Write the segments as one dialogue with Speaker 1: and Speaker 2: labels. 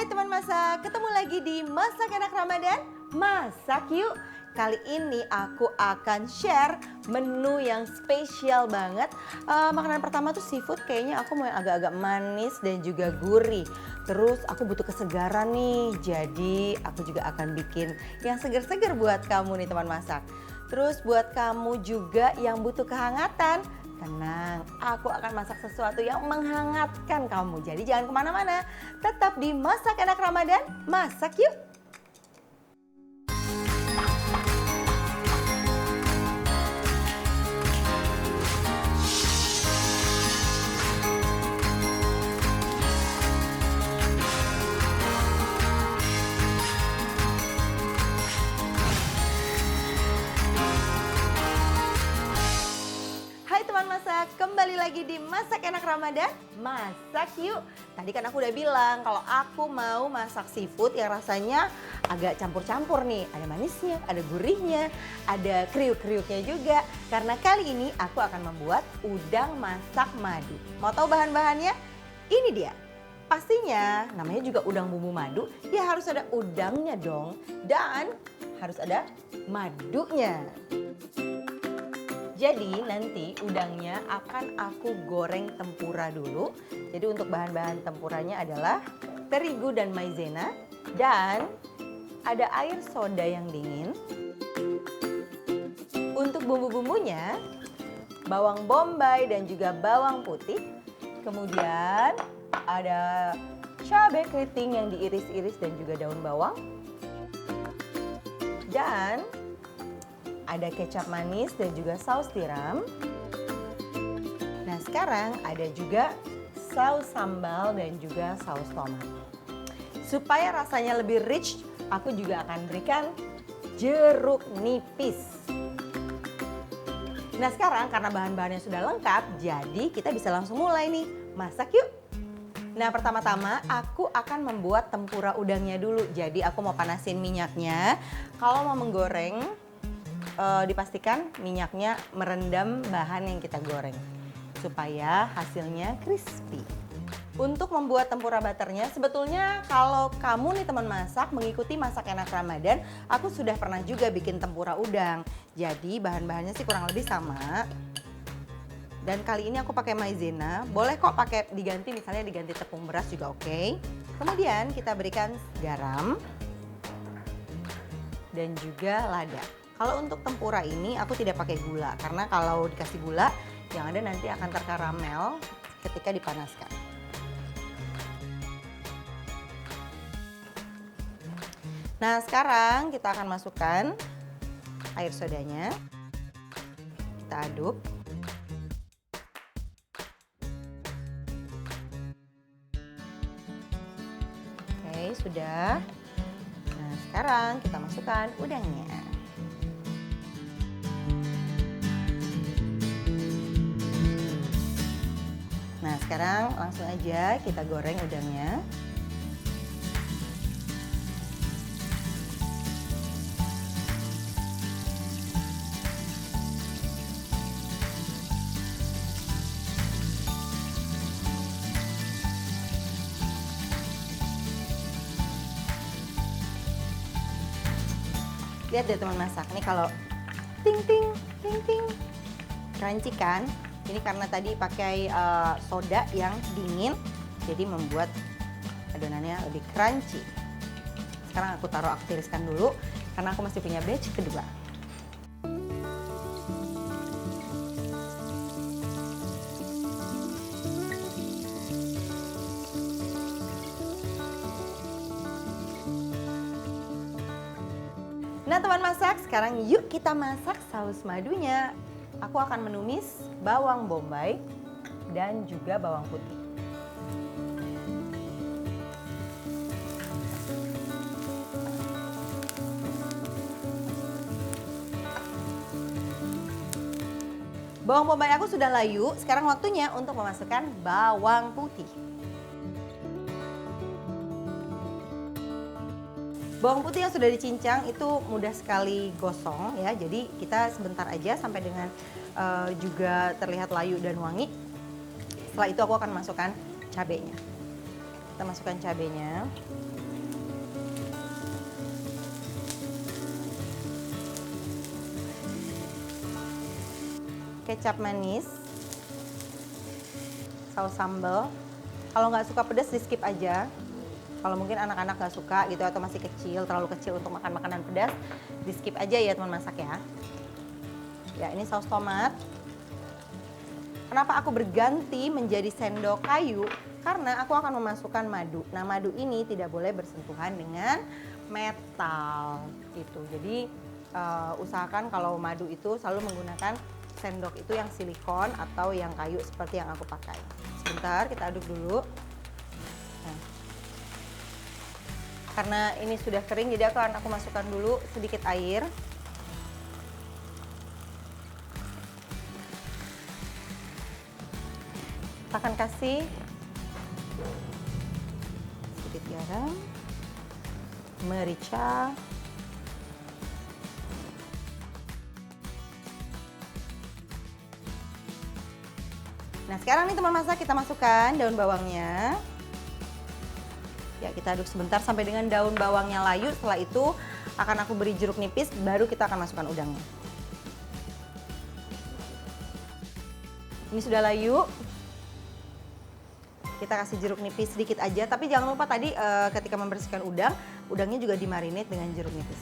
Speaker 1: Hai teman masak, ketemu lagi di Masak Enak Ramadan. Masak yuk. Kali ini aku akan share menu yang spesial banget. Makanan pertama tuh seafood, kayaknya aku mau yang agak-agak manis dan juga gurih. Terus aku butuh kesegaran nih, jadi aku juga akan bikin yang seger-seger buat kamu nih teman masak. Terus buat kamu juga yang butuh kehangatan, tenang, aku akan masak sesuatu yang menghangatkan kamu. Jadi jangan kemana-mana, tetap di Masak Enak Ramadan, masak yuk! Hai teman masak, kembali lagi di Masak Enak Ramadan, masak yuk. Tadi kan aku udah bilang kalau aku mau masak seafood yang rasanya agak campur-campur nih. Ada manisnya, ada gurihnya, ada kriuk-kriuknya juga. Karena kali ini aku akan membuat udang masak madu. Mau tahu bahan-bahannya? Ini dia. Pastinya namanya juga udang bumbu madu, ya harus ada udangnya dong. Dan harus ada madunya. Jadi nanti udangnya akan aku goreng tempura dulu. Jadi untuk bahan-bahan tempuranya adalah terigu dan maizena. Dan ada air soda yang dingin. Untuk bumbu-bumbunya, bawang bombay dan juga bawang putih. Kemudian ada cabai keriting yang diiris-iris dan juga daun bawang. Dan ada kecap manis dan juga saus tiram. Nah sekarang ada juga saus sambal dan juga saus tomat. Supaya rasanya lebih rich, aku juga akan berikan jeruk nipis. Nah sekarang karena bahan-bahannya sudah lengkap, jadi kita bisa langsung mulai nih. Masak yuk! Nah pertama-tama aku akan membuat tempura udangnya dulu. Jadi aku mau panasin minyaknya. Kalau mau menggoreng, dipastikan minyaknya merendam bahan yang kita goreng supaya hasilnya crispy. Untuk membuat tempura butternya, sebetulnya kalau kamu nih teman masak mengikuti Masak Enak Ramadan, aku sudah pernah juga bikin tempura udang. Jadi bahan-bahannya sih kurang lebih sama. Dan kali ini aku pakai maizena, boleh kok pakai diganti, misalnya diganti tepung beras juga oke. Kemudian kita berikan garam dan juga lada. Kalau untuk tempura ini aku tidak pakai gula, karena kalau dikasih gula yang ada nanti akan terkaramel ketika dipanaskan. Nah sekarang kita akan masukkan air sodanya, kita aduk. Oke sudah, nah sekarang kita masukkan udangnya. Nah sekarang langsung aja kita goreng udangnya. Lihat deh teman masak, nih kalau ting ting ting ting, crunchy kan? Ini karena tadi pakai soda yang dingin, jadi membuat adonannya lebih crunchy. Sekarang aku taruh, aku tiriskan dulu, karena aku masih punya batch kedua. Nah teman masak, sekarang yuk kita masak saus madunya. Aku akan menumis bawang bombay dan juga bawang putih. Bawang bombay aku sudah layu, sekarang waktunya untuk memasukkan bawang putih. Bawang putih yang sudah dicincang itu mudah sekali gosong ya, jadi kita sebentar aja sampai dengan juga terlihat layu dan wangi. Setelah itu aku akan masukkan cabenya. Kita masukkan cabenya. Kecap manis. Saus sambal. Kalau nggak suka pedas di skip aja. Kalau mungkin anak-anak nggak suka gitu atau masih kecil, terlalu kecil untuk makan makanan pedas, di skip aja ya teman masak ya. Ya, ini saus tomat. Kenapa aku berganti menjadi sendok kayu? Karena aku akan memasukkan madu. Nah, madu ini tidak boleh bersentuhan dengan metal gitu. Jadi usahakan kalau madu itu selalu menggunakan sendok itu yang silikon atau yang kayu seperti yang aku pakai. Sebentar, kita aduk dulu. Nah, karena ini sudah kering, jadi aku masukkan dulu sedikit air. Kita akan kasih sedikit garam, merica, nah sekarang nih teman masak, kita masukkan daun bawangnya. Ya, kita aduk sebentar sampai dengan daun bawangnya layu. Setelah itu akan aku beri jeruk nipis, baru kita akan masukkan udangnya. Ini sudah layu. Kita kasih jeruk nipis sedikit aja, tapi jangan lupa tadi ketika membersihkan udang, udangnya juga dimarinate dengan jeruk nipis.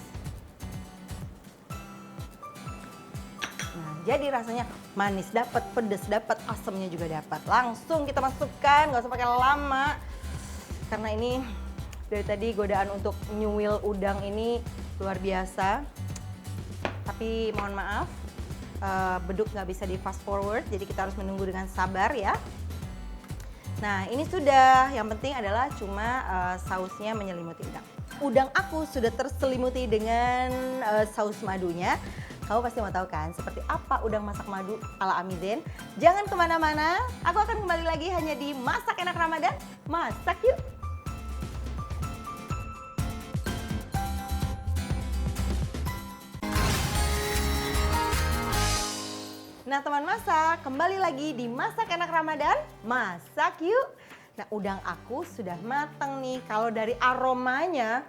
Speaker 1: Nah, jadi rasanya manis dapat, pedas dapat, asamnya juga dapat. Langsung kita masukkan, nggak usah pakai lama. Karena ini dari tadi godaan untuk nyuil udang ini luar biasa. Tapi mohon maaf, beduk nggak bisa di fast forward, jadi kita harus menunggu dengan sabar ya. Nah, ini sudah, yang penting adalah cuma sausnya menyelimuti udang. Udang aku sudah terselimuti dengan saus madunya. Kamu pasti mau tahu kan seperti apa udang masak madu ala Amizen? Jangan kemana-mana, aku akan kembali lagi hanya di Masak Enak Ramadan. Masak yuk! Nah teman masak, kembali lagi di Masak Enak Ramadan, masak yuk. Nah udang aku sudah matang nih, kalau dari aromanya,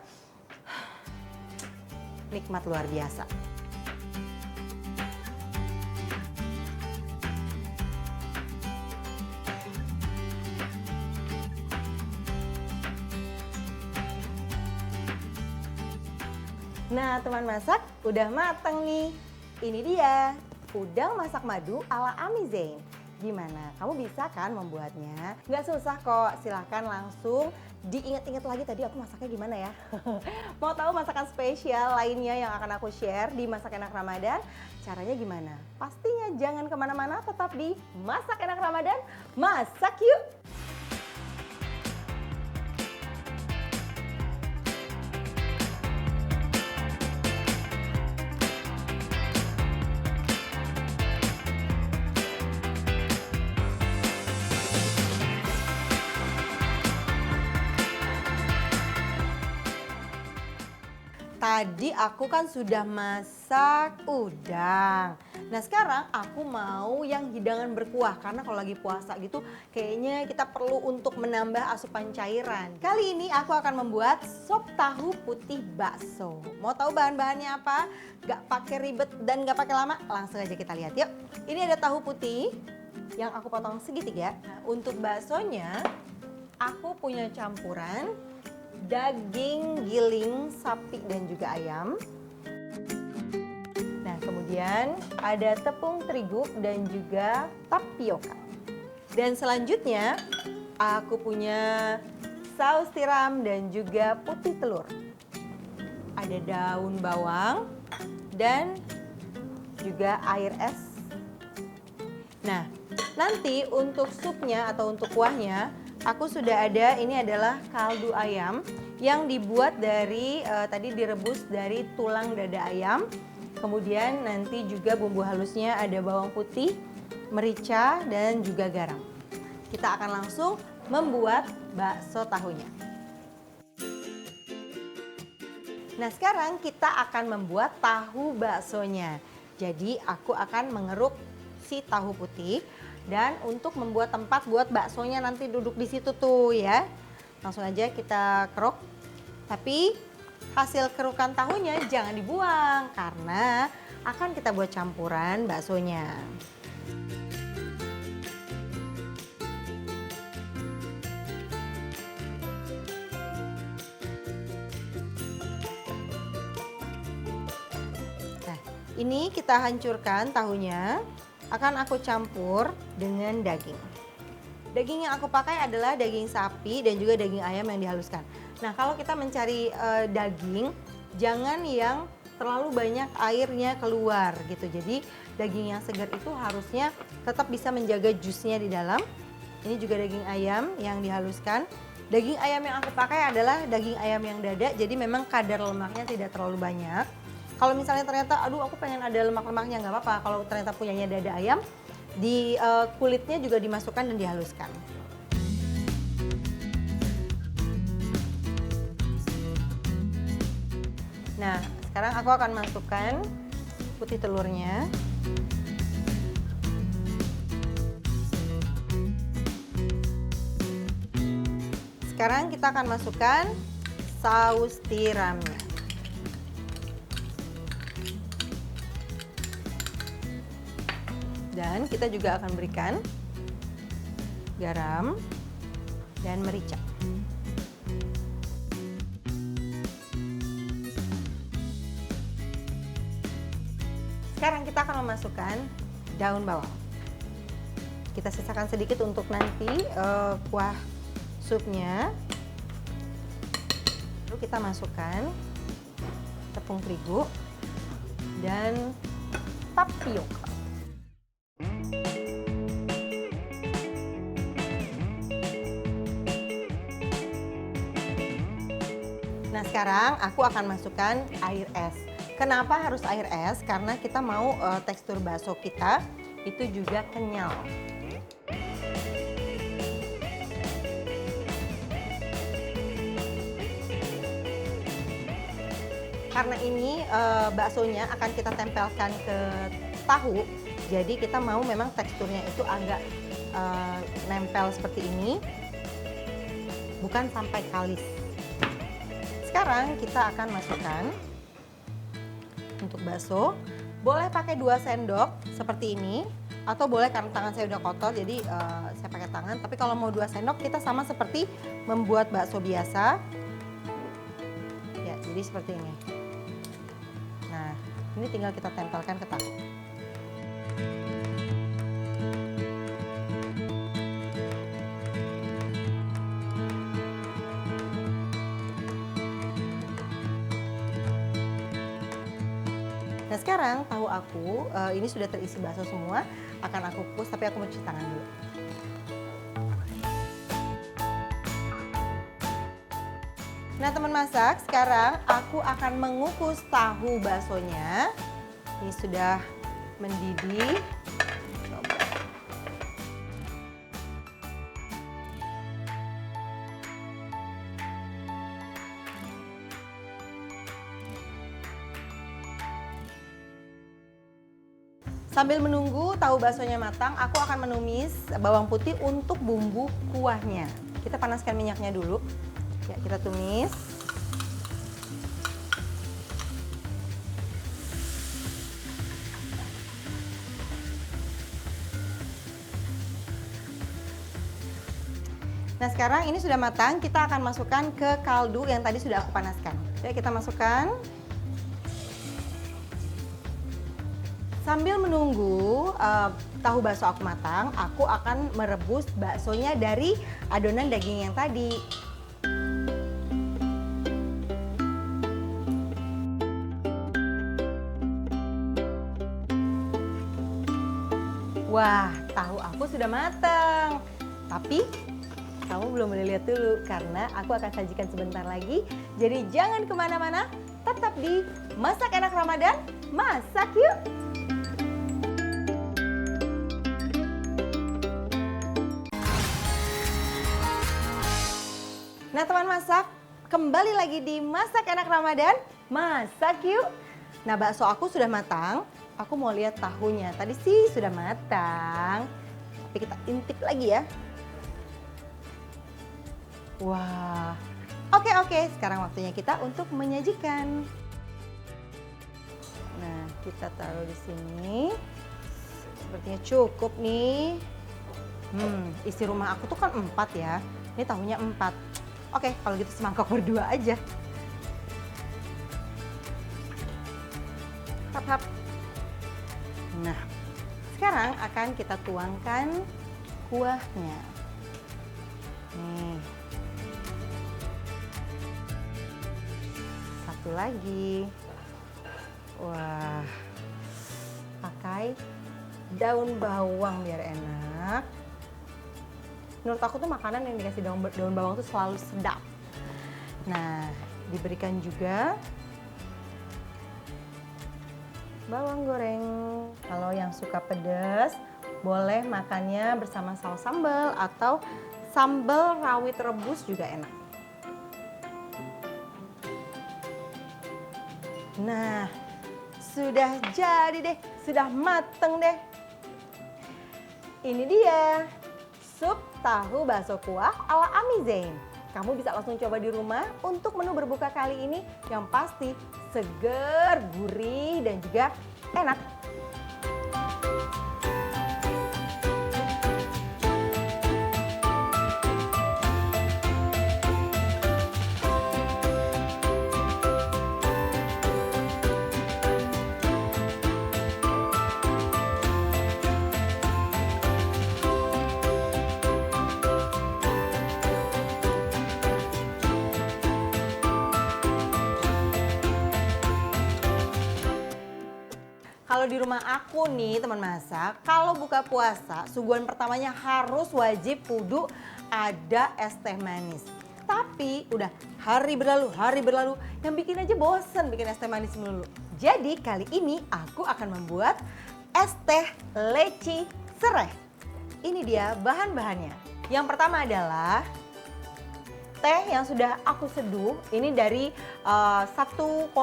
Speaker 1: nikmat luar biasa. Nah teman masak, udah matang nih. Ini dia. Udang masak madu ala Amizen. Gimana? Kamu bisa kan membuatnya? Nggak susah kok, silahkan langsung diingat-ingat lagi tadi aku masaknya gimana ya. Mau tahu masakan spesial lainnya yang akan aku share di Masak Enak Ramadan? Caranya gimana? Pastinya jangan kemana-mana, tetap di Masak Enak Ramadan, masak yuk! Tadi aku kan sudah masak udang. Nah sekarang aku mau yang hidangan berkuah. Karena kalau lagi puasa gitu kayaknya kita perlu untuk menambah asupan cairan. Kali ini aku akan membuat sop tahu putih bakso. Mau tahu bahan-bahannya apa? Gak pakai ribet dan gak pakai lama. Langsung aja kita lihat yuk. Ini ada tahu putih yang aku potong segitiga. Nah, untuk baksonya aku punya campuran daging giling sapi dan juga ayam. Nah, kemudian ada tepung terigu dan juga tapioka. Dan selanjutnya aku punya saus tiram dan juga putih telur. Ada daun bawang dan juga air es. Nah, nanti untuk supnya atau untuk kuahnya aku sudah ada, ini adalah kaldu ayam yang dibuat dari, tadi direbus dari tulang dada ayam. Kemudian nanti juga bumbu halusnya ada bawang putih, merica, dan juga garam. Kita akan langsung membuat bakso tahunya. Nah sekarang kita akan membuat tahu baksonya. Jadi aku akan mengeruk si tahu putih. Dan untuk membuat tempat buat baksonya nanti duduk di situ tuh ya. Langsung aja kita keruk. Tapi hasil kerukan tahunya jangan dibuang karena akan kita buat campuran baksonya. Nah, ini kita hancurkan tahunya, akan aku campur dengan daging. Daging yang aku pakai adalah daging sapi dan juga daging ayam yang dihaluskan. Nah, kalau kita mencari daging, jangan yang terlalu banyak airnya keluar gitu. Jadi daging yang segar itu harusnya tetap bisa menjaga jusnya di dalam. Ini juga daging ayam yang dihaluskan. Daging ayam yang aku pakai adalah daging ayam yang dada, jadi memang kadar lemaknya tidak terlalu banyak. Kalau misalnya ternyata, aduh aku pengen ada lemak-lemaknya, nggak apa-apa. Kalau ternyata punyanya dada ayam, di kulitnya juga dimasukkan dan dihaluskan. Nah, sekarang aku akan masukkan putih telurnya. Sekarang kita akan masukkan saus tiramnya. Dan kita juga akan berikan garam dan merica. Sekarang kita akan memasukkan daun bawang. Kita sisakan sedikit untuk nanti kuah supnya. Lalu kita masukkan tepung terigu dan tapioka. Nah, sekarang aku akan masukkan air es. Kenapa harus air es? Karena kita mau tekstur bakso kita itu juga kenyal. Karena ini baksonya akan kita tempelkan ke tahu, jadi kita mau memang teksturnya itu agak nempel seperti ini, bukan sampai kalis. Sekarang kita akan masukkan untuk bakso, boleh pakai 2 sendok seperti ini, atau boleh karena tangan saya udah kotor jadi saya pakai tangan. Tapi kalau mau 2 sendok kita sama seperti membuat bakso biasa. Ya, jadi seperti ini. Nah, ini tinggal kita tempelkan ke tahu. Nah, sekarang tahu aku ini sudah terisi bakso semua, akan aku kukus, tapi aku mau cuci tangan dulu. Nah, teman masak, sekarang aku akan mengukus tahu baksonya. Ini sudah mendidih. Coba. Sambil menunggu tahu baksonya matang, aku akan menumis bawang putih untuk bumbu kuahnya. Kita panaskan minyaknya dulu. Ya, kita tumis. Nah, sekarang ini sudah matang, kita akan masukkan ke kaldu yang tadi sudah aku panaskan. Oke, kita masukkan. Sambil menunggu tahu bakso aku matang, aku akan merebus baksonya dari adonan daging yang tadi. Wah, tahu aku sudah matang. Tapi kamu belum boleh lihat dulu karena aku akan sajikan sebentar lagi. Jadi jangan kemana-mana, tetap di Masak Enak Ramadan, masak yuk! Nah, teman masak, kembali lagi di Masak Enak Ramadan, masak yuk! Nah, bakso aku sudah matang, aku mau lihat tahunya. Tadi sih sudah matang, tapi kita intip lagi ya. Wah, oke, sekarang waktunya kita untuk menyajikan. Nah, kita taruh di sini. Sepertinya cukup nih. Isi rumah aku tuh kan 4 ya. Ini tahunya 4. Oke, kalau gitu semangkok berdua aja. Hap, hap. Nah, sekarang akan kita tuangkan kuahnya. Nih. Satu lagi. Wah, pakai daun bawang biar enak. Menurut aku tuh makanan yang dikasih daun bawang tuh selalu sedap. Nah, diberikan juga bawang goreng. Kalau yang suka pedas, boleh makannya bersama saus sambal atau sambal rawit rebus juga enak. Nah, sudah jadi deh, sudah mateng deh. Ini dia, sup tahu bakso kuah ala Ami Zain. Kamu bisa langsung coba di rumah untuk menu berbuka kali ini yang pasti seger, gurih, dan juga enak. Kalau di rumah aku nih teman masak, kalau buka puasa suguhan pertamanya harus wajib kudu ada es teh manis. Tapi udah hari berlalu, yang bikin aja bosen bikin es teh manis melulu. Jadi kali ini aku akan membuat es teh leci serai. Ini dia bahan-bahannya. Yang pertama adalah teh yang sudah aku seduh, ini dari 1,2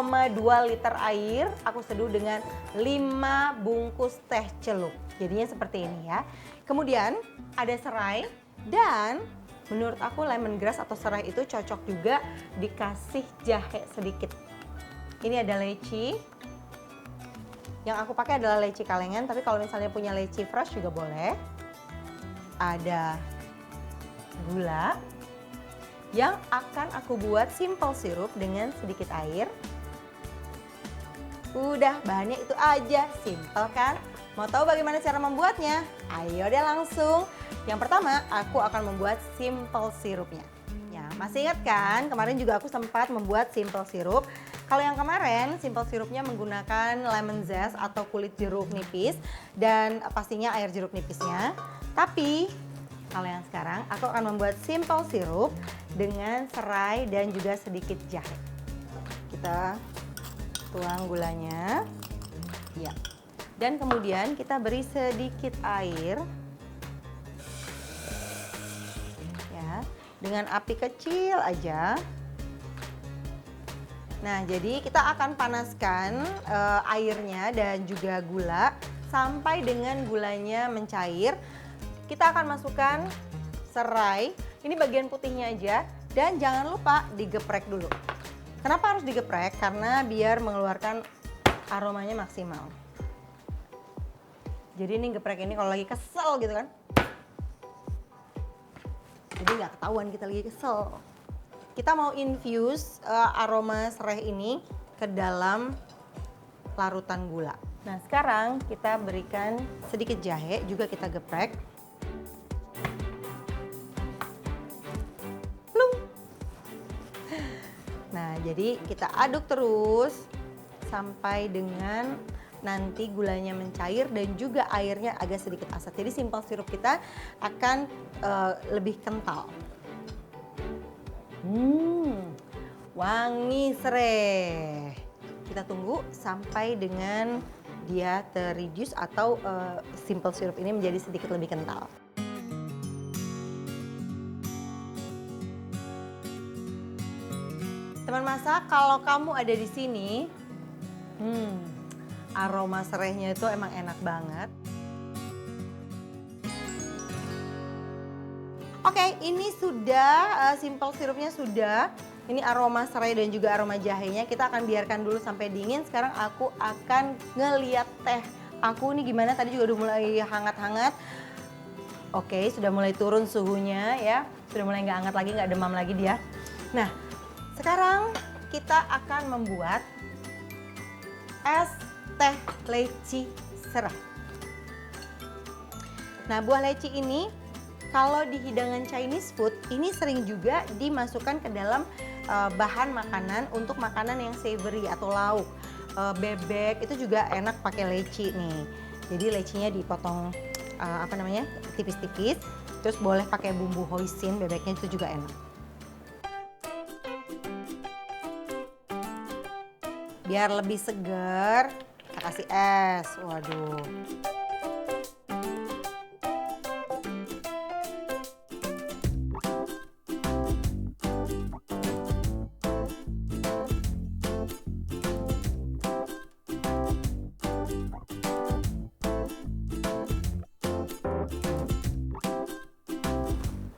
Speaker 1: liter air, aku seduh dengan 5 bungkus teh celup. Jadinya seperti ini ya. Kemudian ada serai dan menurut aku lemongrass atau serai itu cocok juga dikasih jahe sedikit. Ini ada leci. Yang aku pakai adalah leci kalengan, tapi kalau misalnya punya leci fresh juga boleh. Ada gula yang akan aku buat simple sirup dengan sedikit air. Udah, bahannya itu aja, simple kan? Mau tahu bagaimana cara membuatnya? Ayo deh langsung. Yang pertama, aku akan membuat simple sirupnya. Ya, masih ingat kan? Kemarin juga aku sempat membuat simple sirup. Kalau yang kemarin, simple sirupnya menggunakan lemon zest atau kulit jeruk nipis dan pastinya air jeruk nipisnya. Tapi kalau yang sekarang, aku akan membuat simple sirup dengan serai dan juga sedikit jahe. Kita tuang gulanya. Ya. Dan kemudian kita beri sedikit air. Ya, dengan api kecil aja. Nah, jadi kita akan panaskan airnya dan juga gula sampai dengan gulanya mencair. Kita akan masukkan serai, ini bagian putihnya aja, dan jangan lupa digeprek dulu. Kenapa harus digeprek? Karena biar mengeluarkan aromanya maksimal. Jadi ini geprek ini kalau lagi kesel gitu kan. Jadi nggak ketahuan kita lagi kesel. Kita mau infuse aroma serai ini ke dalam larutan gula. Nah, sekarang kita berikan sedikit jahe, juga kita geprek. Nah, jadi kita aduk terus sampai dengan nanti gulanya mencair dan juga airnya agak sedikit asat. Jadi simple sirup kita akan lebih kental. Wangi serai. Kita tunggu sampai dengan dia terreduce atau simple sirup ini menjadi sedikit lebih kental. Teman masak, kalau kamu ada di sini, aroma serainya itu emang enak banget. Oke, ini sudah simple sirupnya sudah. Ini aroma serai dan juga aroma jahenya. Kita akan biarkan dulu sampai dingin. Sekarang aku akan ngeliat teh aku nih gimana. Tadi juga udah mulai hangat-hangat. Oke, sudah mulai turun suhunya ya. Sudah mulai nggak hangat lagi, nggak demam lagi dia. Nah, sekarang kita akan membuat es teh leci serah. Nah, buah leci ini kalau di hidangan Chinese food ini sering juga dimasukkan ke dalam bahan makanan untuk makanan yang savory atau lauk. Bebek itu juga enak pakai leci nih. Jadi lecinya dipotong tipis-tipis. Terus boleh pakai bumbu hoisin, bebeknya itu juga enak. Biar lebih segar, kita kasih es. Waduh.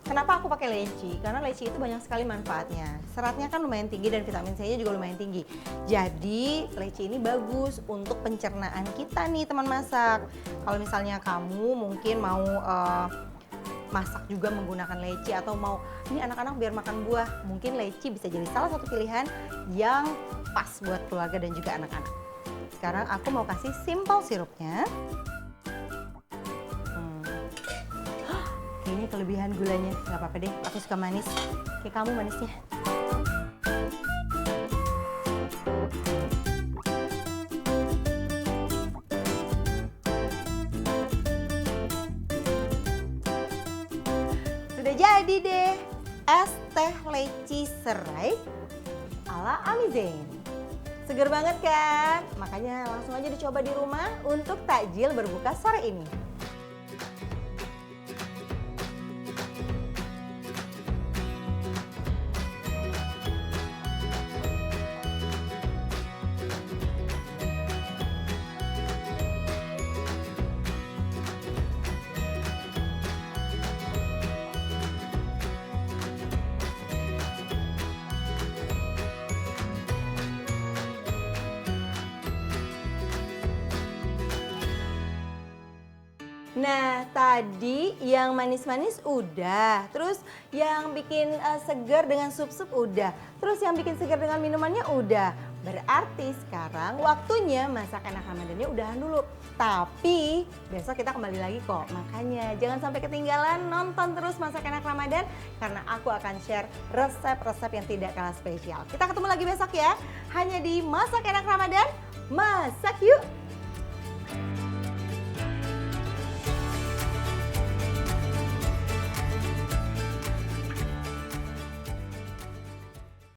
Speaker 1: Kenapa aku pakai leci? Karena leci itu banyak sekali manfaatnya. Seratnya kan lumayan tinggi dan vitamin C-nya juga lumayan tinggi. Jadi leci ini bagus untuk pencernaan kita nih teman masak. Kalau misalnya kamu mungkin mau masak juga menggunakan leci atau mau ini anak-anak biar makan buah, mungkin leci bisa jadi salah satu pilihan yang pas buat keluarga dan juga anak-anak. Sekarang aku mau kasih simple sirupnya. Ini kelebihan gulanya, nggak apa-apa deh, aku suka manis. Kayak kamu manisnya. Sudah jadi deh, es teh leci serai ala Amizen. Seger banget kan? Makanya langsung aja dicoba di rumah untuk takjil berbuka sore ini. Nah, tadi yang manis-manis udah, terus yang bikin segar dengan sup-sup udah, terus yang bikin segar dengan minumannya udah. Berarti sekarang waktunya masak enak Ramadannya udahan dulu. Tapi besok kita kembali lagi kok. Makanya jangan sampai ketinggalan, nonton terus Masak Enak Ramadan karena aku akan share resep-resep yang tidak kalah spesial. Kita ketemu lagi besok ya, hanya di Masak Enak Ramadan. Masak yuk!